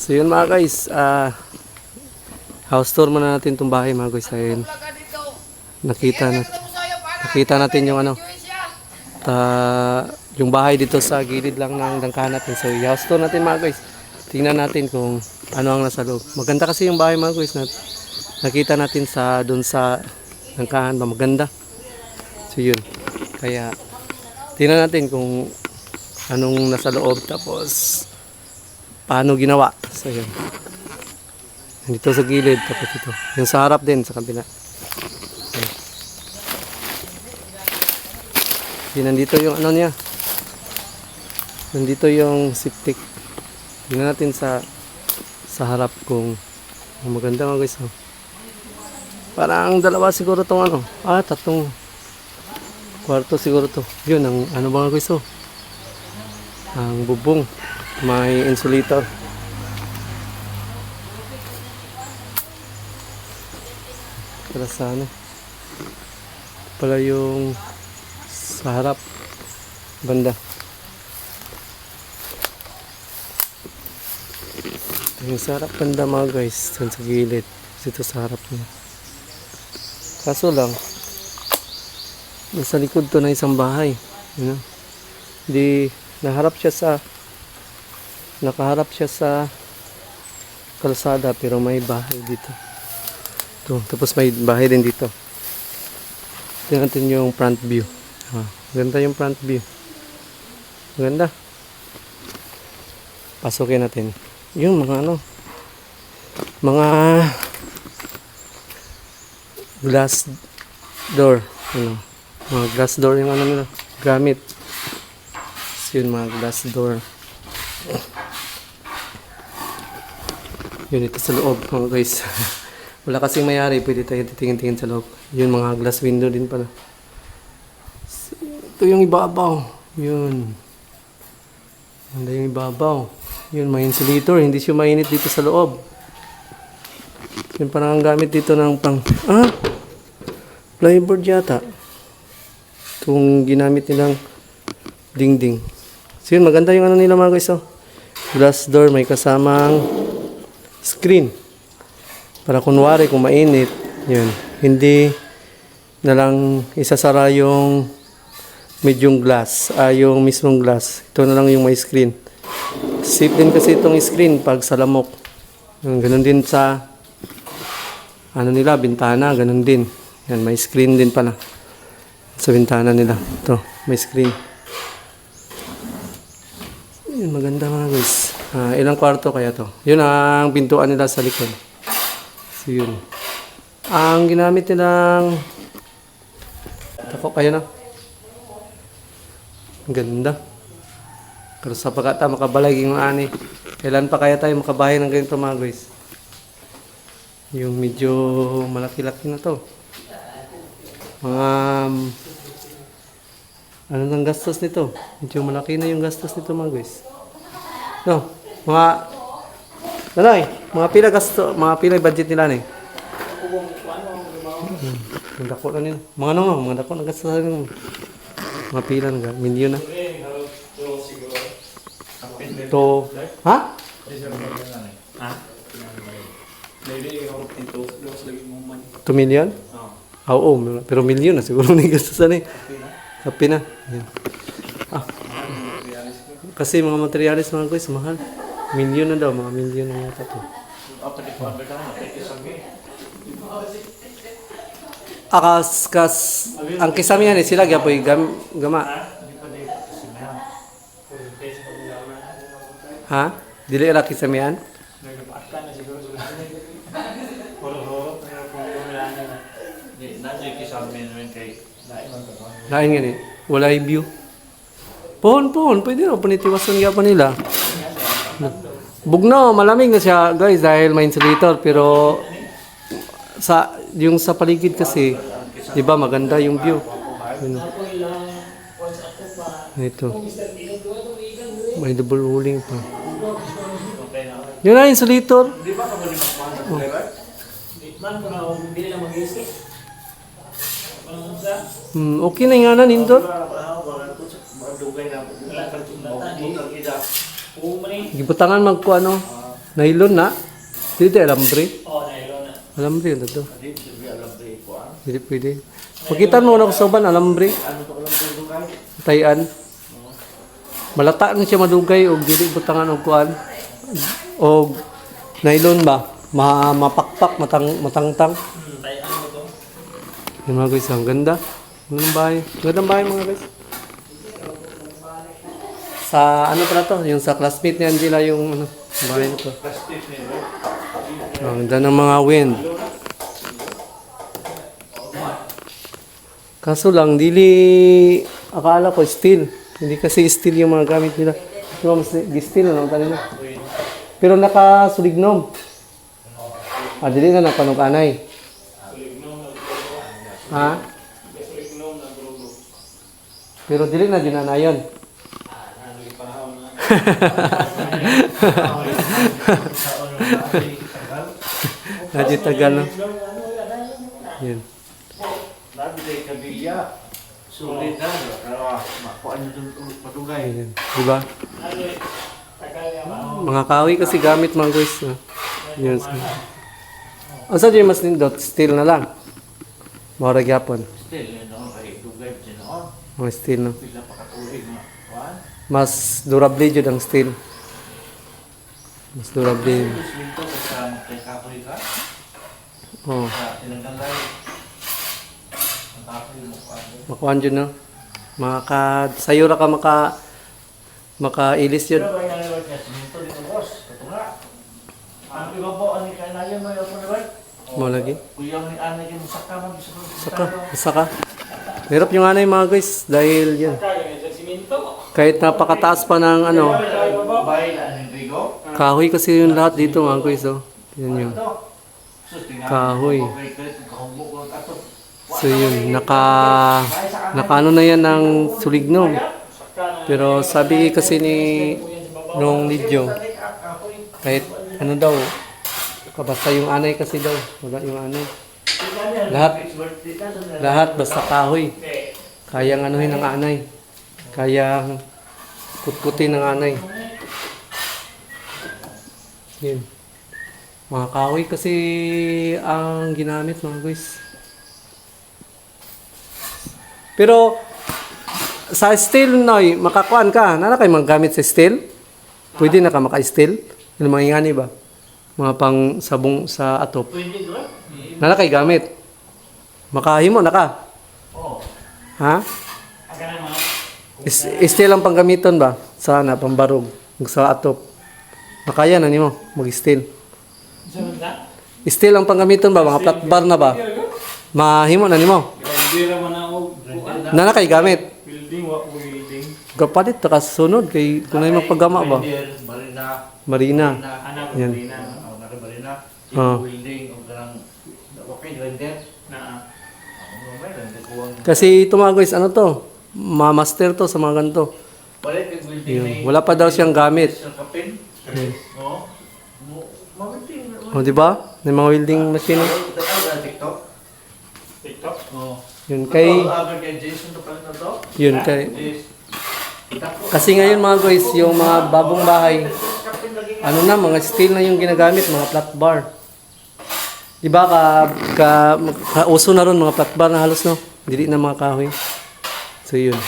So yun mga guys, house tour muna natin itong bahay mga guys. Dahil nakita natin yung yung bahay dito sa gilid lang ng dangkahan natin. So house tour natin mga guys. Tingnan natin kung ano ang nasa loob. Maganda kasi yung bahay mga guys na nakita natin doon sa dangkahan ba, maganda. So yun, kaya tingnan natin kung anong nasa loob, tapos paano ginawa. So yun, dito sa gilid, tapos ito yung sa harap din sa kabila. Nandito yung ano niya, nandito yung septic. Tingnan natin sa harap kung maganda mga guys. Parang dalawa siguro tong tatlong kwarto siguro to. Yun ang ano mga guys, ang bubong, may insulator. Para sa pala yung sa harap banda. Yung sa harap banda mga guys, dun sa gilid, dito sa harap niya. Kaso lang, nasa likod to na isang bahay. You know? Di nakaharap siya sa kalsada, pero may bahay dito. Ito, tapos may bahay din dito. Tingnan natin yung front view. Ganda yung front view. Ganda. Pasukin natin. Yung mga glass door. Mga glass door yung nila gamit. So, yun mga glass door. Yun ito sa loob mga guys. Wala kasing mayari, pwede tayo titingin-tingin sa loob. Yun mga glass window din pala. Ito yung ibabaw. Yun. Ganda yung ibabaw. Yun, may insulator. Hindi siya mainit dito sa loob. Yun parang ang gamit dito ng plyboard yata. Itong ginamit nilang dingding. So yun, maganda yung nila mga guys. Glass door, may kasamang screen. Para kunwari kung mainit, yun, hindi na lang isasara yung medium glass, yung mismong glass. Ito na lang yung may screen. Safe din kasi itong screen pag sa lamok. Ganun din sa bintana, ganun din. Yan, may screen din pala sa bintana nila. Ito, may screen. Yun, maganda mga guys. Ilang kwarto kaya to? Yun ang pintuan nila sa likod. So yun. Ang ginamit nilang tako kayo na. Ang ganda. Pero sa pagkata makabalag yung ani. Kailan pa kaya tayo makabahay ng ganito mga guys? Yung medyo malaki-laki na to. Mga ano nang gastos nito? Medyo malaki na yung gastos nito mga guys. No, mga pila budget nila ni. Mga dako na nila. Mga dako na gastos nila. Mga pila na, milyon na. To, ha? 2 million? Oo, pero milyon na siguro na gastusan eh. Kapi na. Yan. Kasi mga materialis mga guys, mahal. Milyon na daw, mga milyon na yata to. Ang kisamihan eh, sila gyapoy gama. Ha? Dili ra kisamihan? Lain nga ni, wala yung view. Pohon, pwede na, panitiwasan nga pa nila. Bugno, malamig na siya guys dahil may insulator, pero yung sa paligid kasi, di ba maganda yung view. Ito. May double rolling pa. Yun na, insulator. Okay na nga na nindot. Gibutangan magkuano. Nylon na. Dito alambre. Oh, nylon na. Alambre yun to. Hindi, hindi alam ko ito ah. Hindi pwede. Makita mo na ko sa ban, alambre. Ano to alam ko ito kay? Tayan. Malata na siya madugay o dili butangan og kuan. O nylon ba? Mapakpak, matangtang. Tayo ano to? Yung mga guys, ang ganda. Gandang bahay. Gandang bahay mga guys. Sa ano pala to? Yung sa classmate ni Angela yung ano, bahay na to. Plastic nila. Ang ganda ng mga wind. Kaso lang, dili akala ko steel. Hindi kasi steel yung mga gamit nila. Diba mas steel na lang tayo. Pero nakasulignom. Dili na napanong-anay. Ha? Pero dili na ginanayon. Nadyo tagal no? Yan. Labi day kabilya. Sulit na. Pero makuha nyo doon matugay. Yan. Diba? Mga kahoy kasi gamit mga guys. Yan. Ang sa dyan mas nindot, steel na lang. Maura gyapon. Still, yun noon. Kaya dugay pa noon. Mga steel no. Pila pa katulig na. Kuhan. Mas durable jud ang steel. Mas durable. yun. Minto sa kay kapoy ka. Oh, Sa tinanggalay. Ang kapoy mo kuhan. makuan jud no. Sayo ra ka makailis yun. Pero ba yung naliwag niya? Minto dito boss. Ito nga. Ang iba po, ano kaya na yun? May ako naliwag? Mo lagi. Kuya ni Ana yung saka man. Saka. Hirap yung anay mga guys dahil yan. Kahit napakataas pa ng ano, Bay na ni Rigo. kahoy kasi yung lahat dito mga guys oh. Yan yun. Kahoy. So yun, nakaano na yan ng sulignom. Pero sabi kasi ni nung video, kahit ano daw, basta yung anay kasi daw, wala yung anay. Lahat basta kahoy. Kayang anuhin ng anay. Kayang putputin ng anay. Yun. Mga kahoy kasi ang ginamit mga guys. Pero sa steel noy, makakuan ka. Nana kayo maggamit sa steel? Pwede na ka maka-steel? Yung mga ingani ba? Mga pang sabong sa atop. Pwede doon? Nana kayo gamit? Makahimo na ka? Oo. Ha? Steel ang panggamiton ba? Sana, pambarog. Sa atop. Makaya na nimo mag-steel. Steel ang panggamiton ba? Mga flat bar na ba? Mahimo na nimo. Hindi naman ako. Nana kay gamit. Building, wa building. Kapalit ta kasunod kay kunay magpagama ba? Marina. Marina. Anak ko Yan. Marina. Ako na Marina. Ah. Building. Ang garang. Okay, render. Na. May render ko ang. Kasi ito mga guys, ano to? Ma-master to sa mga ganito. Balik yung building Yun. na Wala pa daw siyang gamit. Sa kapin. Oo. Mawiti. O, di ba? May mga welding machine. TikTok. TikTok? Oo. Yun kay Jason to pala na to. yun kay Yes. kasi ngayon mga guys, yung mga bagong bahay, ano na, mga steel na yung ginagamit, mga flat bar. Di ba uso na ron mga flat bar na halos no? Dili na mga kahoy. So yun.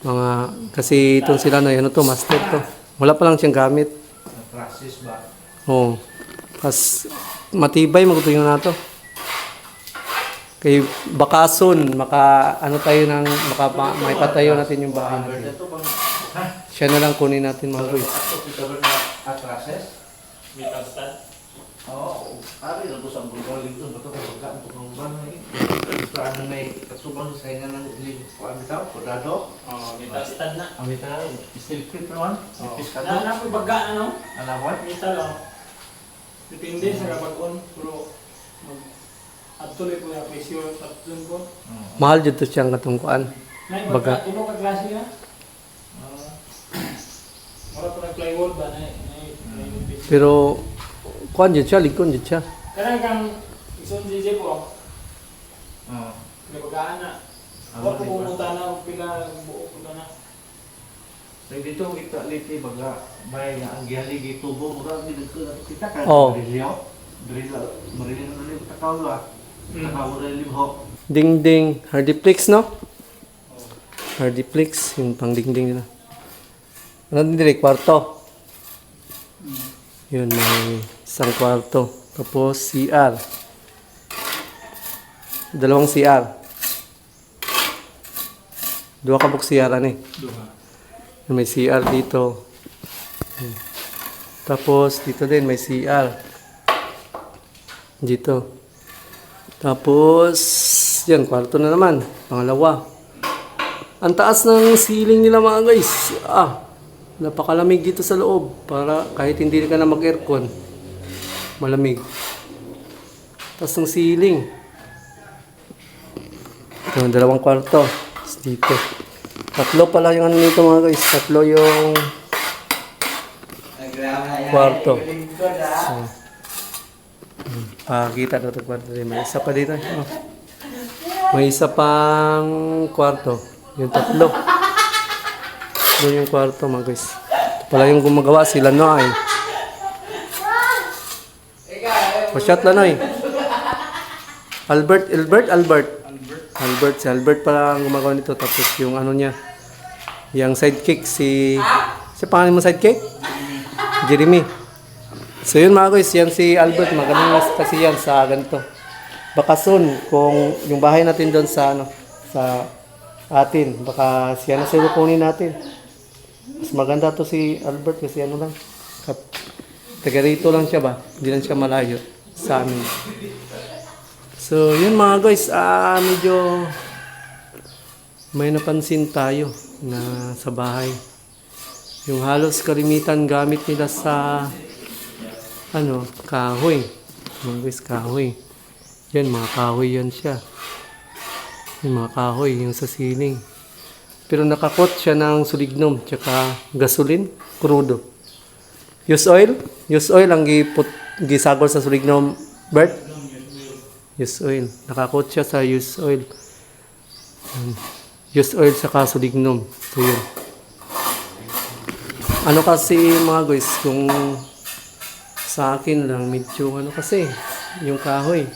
Mga kasi itong sila na ano to, master to. Wala pa lang siyang gamit. Process ba? Oh. Kas matibay magtuyo na to. Kay bakason, ano tayo ng may patayo natin yung bahay natin. Ito bang Siya na lang kunin natin mga guys. ito na process? Metal stand? Oo. Ari lang ko sa bulgaling ito. Bato ko pagkaan ito ng ban. Ito ano may katubang sa inyo ng kuwan bitaw. Kodado. Oh, metal stand na. Ang bitaw. Steel clip naman. Piskado. Na po baga ano? Alawan. Metal oh. Depende sa kapag-on. Pero atuloy po yung pressure tatlong ko. Mahal dito siyang katungkuan. Baga. Baga. Ino ka klase na? Mara po nag-plywood ba na? Pero kuan dito siya, likon dito siya. Karang kang isang JJ po. So dito kita liti baga may nga ang gihaligi tubo mura ni kita kan Oo. brilyo. Brilyo na ni takaw la. Takaw ra libho. Dingding, Hardiplex, no? Hardiplex, yung pang dingding nila. Ano din dito? Kwarto. Yun, may isang kwarto. Tapos CR. Dalawang CR. Dua ka buk CR, ano eh. May CR dito. Tapos, dito din, may CR. Dito. Tapos, yan, kwarto na naman. Pangalawa. Ang taas ng ceiling nila mga guys. Napakalamig dito sa loob. Para kahit hindi ka na mag-aircon, malamig. Taas ng ceiling. Yung dalawang kwarto. Tapos dito. Tatlo pala yung ano nito mga guys. Tatlo yung kwarto. Kita na ito kwarto rin. May isa pa dito. Oh. May isa pang kwarto. Yung tatlo. Doon yung kwarto mga guys. Ito pala yung gumagawa sila Noy. Pasyat lang Noy. Albert. Si Albert pala ang gumagawa nito. Tapos yung ano niya. Yung sidekick si pangalan mo sidekick? Jeremy. So yun mga guys, yan si Albert, magaling kasi yan sa ganito. Baka soon, kung yung bahay natin doon sa sa atin, baka siya na sila kunin natin. Mas maganda to si Albert kasi ano lang, taga rito lang siya ba, hindi lang siya malayo sa amin. So yun mga guys, medyo may napansin tayo na sa bahay. Yung halos kalimitan gamit nila sa kahoy. Mga guys, kahoy. Yan, mga kahoy yan siya. Yung mga kahoy, yung sa ceiling. Pero nakakot siya ng sulignum, tsaka gasolin, crudo. Use oil? Use oil ang gisagol sa sulignum, Bert? Use oil. Nakakot siya sa use oil. Use oil sa sulignum. So yun. Ano kasi mga guys, kung sa akin lang, medyo kasi, yung kahoy.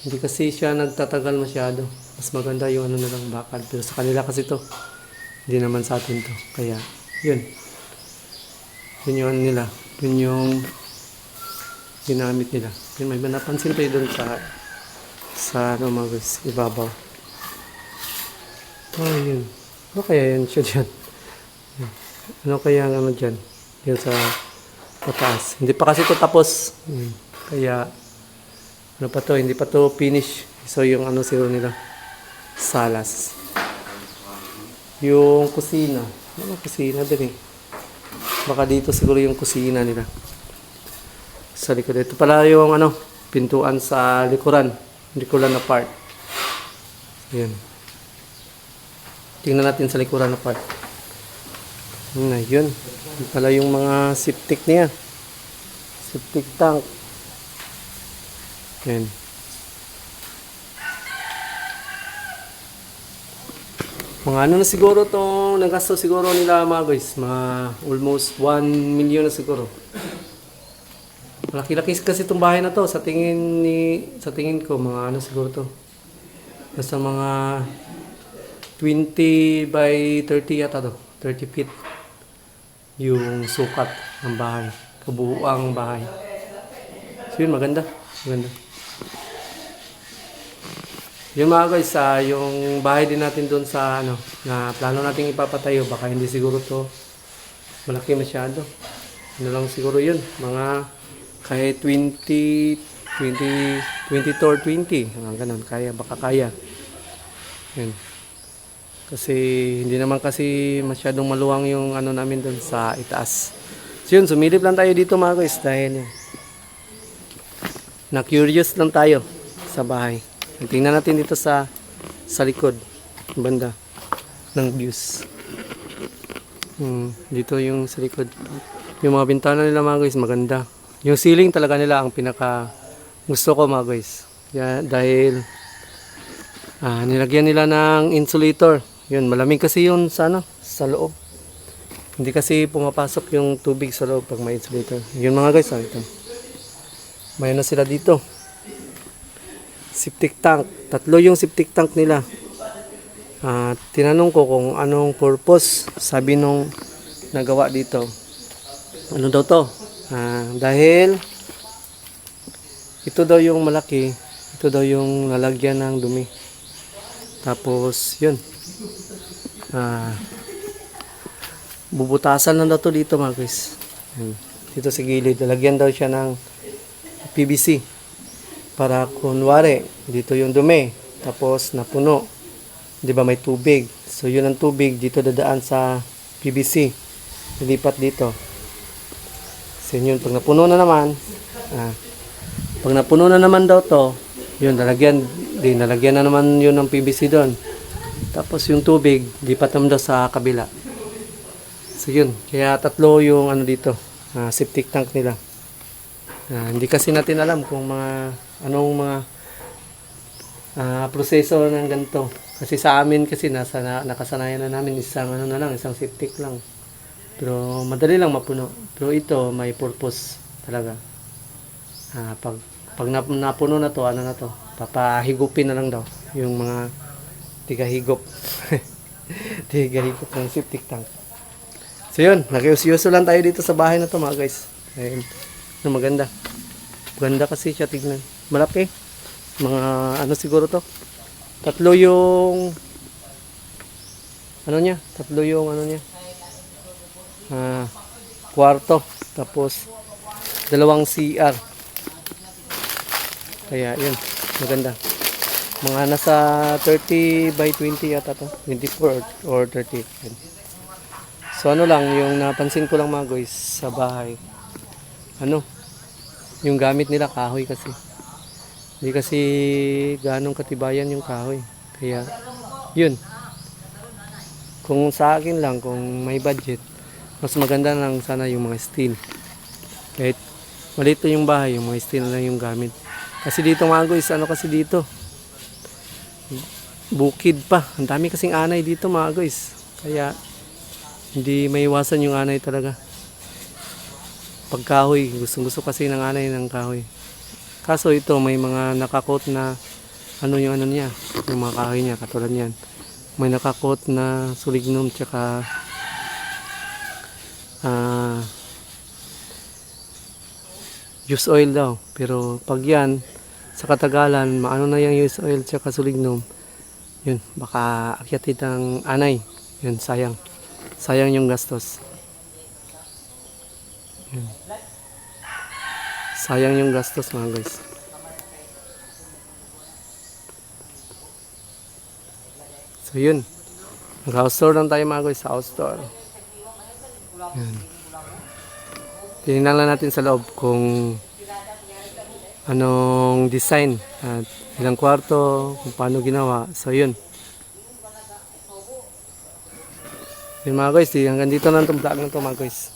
Hindi kasi siya nagtatagal masyado. Mas maganda yung na lang bakal. Pero sa kanila kasi to, hindi naman sa atin to. Kaya, yun. Yun yung nila. Yun yung ginamit nila. Yun, may napansin tayo dun sa mga guys, ibabaw. Yun. Ano kaya yan siya dyan? Ano kaya ang dyan? Yun sa pataas. Hindi pa kasi ito tapos. Kaya, ano pa to? Hindi pa to finish. So, yung siguro nila. Salas. Yung kusina. Ano kusina din eh. Baka dito siguro yung kusina nila. Sa likod. Ito pala yung pintuan sa likuran. Likuran na part. Yan. Tingnan natin sa likuran na part. Yun. Yun pala yung mga septic niya. Septic tank. Yan. Mga na siguro itong nagasto siguro nila mga guys. Mga almost 1 million na siguro. Malaki-laki kasi itong bahay na to. Sa tingin ko, mga siguro to. Nasa mga 20 by 30 yata to. 30 feet. Yung sukat ng bahay, kabuuang bahay. So yun, maganda. Yun mga guys, yung bahay din natin doon sa na plano nating ipapatayo, baka hindi siguro to malaki masyado. Lang siguro yun, mga kahit 20 or 20, ganun, baka kaya. Yun. Kasi hindi naman kasi masyadong maluwang yung namin doon sa itaas. So yun, sumilip lang tayo dito mga guys dahil na-curious lang tayo sa bahay. Tingnan natin dito sa likod, banda ng views. Dito yung sa likod. Yung mga bintana nila mga guys, maganda. Yung ceiling talaga nila ang pinaka gusto ko mga guys. Dahil nilagyan nila ng insulator. Yun, malamig kasi yun sa loob. Hindi kasi pumapasok yung tubig sa loob pag may insulator. Yun mga guys, ito. May ano sila dito. Septic tank. 3 yung septic tank nila. Tinanong ko kung anong purpose. Sabi nung nagawa dito. Ano daw to? Dahil ito daw yung malaki. Ito daw yung lalagyan ng dumi. Tapos yun. Bubutasan lang daw to dito mga guys. Dito sa gilid. Lalagyan daw siya ng PVC. Para kunwari, dito yung dumi. Tapos napuno. Di ba may tubig? So yun ang tubig dito dadaan sa PVC. Lilipat dito. So yun, pag napuno na naman daw to, yun, nalagyan na naman yun ng PVC doon. Tapos yung tubig, lipat naman daw sa kabila. So yun, kaya 3 yung ano dito, septic tank nila. Hindi kasi natin alam kung anong mga proseso ng ganito. Kasi sa amin kasi nakasanayan na namin isang septic lang. Pero madali lang mapuno. Pero ito may purpose talaga. Pag napuno na to, papahigupin na lang daw yung mga tigahigop. Tigahigop ng septic tank. So yun, nakiusyoso lang tayo dito sa bahay na to mga guys. Ayun. Maganda. Maganda kasi siya tignan. Malaki. Mga ano siguro to? 3 yung ano niya? 3 yung ano niya? Kwarto. Tapos 2 CR. Kaya yun. Maganda. Mga nasa 30 by 20 yata to. 24 or 30. Yun. So ano lang, yung napansin ko lang mga guys sa bahay. Yung gamit nila kahoy kasi. Hindi kasi ganong katibayan yung kahoy. Kaya, yun. Kung sa akin lang, kung may budget, mas maganda lang sana yung mga steel. Kahit malito yung bahay, yung mga steel na lang yung gamit. Kasi dito mga guys, kasi dito? Bukid pa. Ang dami kasing anay dito mga guys. Kaya, hindi maiwasan yung anay talaga. Pagkahoy, gusto kasi ng anay ng kahoy. Kaso ito may mga nakakot na yung niya, yung mga kahoy niya katulad niyan. May nakakot na sulignum tsaka use oil daw. Pero pag yan sa katagalan, maano na yung use oil tsaka sulignum, yun, baka akyatin ng anay. Yun, sayang. Sayang yung gastos. Yun. Sayang yung gastos mga guys. So yun. Mag-house tour lang tayo mga guys sa house tour. Yan. Tingnan lang natin sa loob kung anong design at ilang kwarto, kung paano ginawa. So yun. Yun mga guys, hanggang dito lang itong vlog na ito mga guys.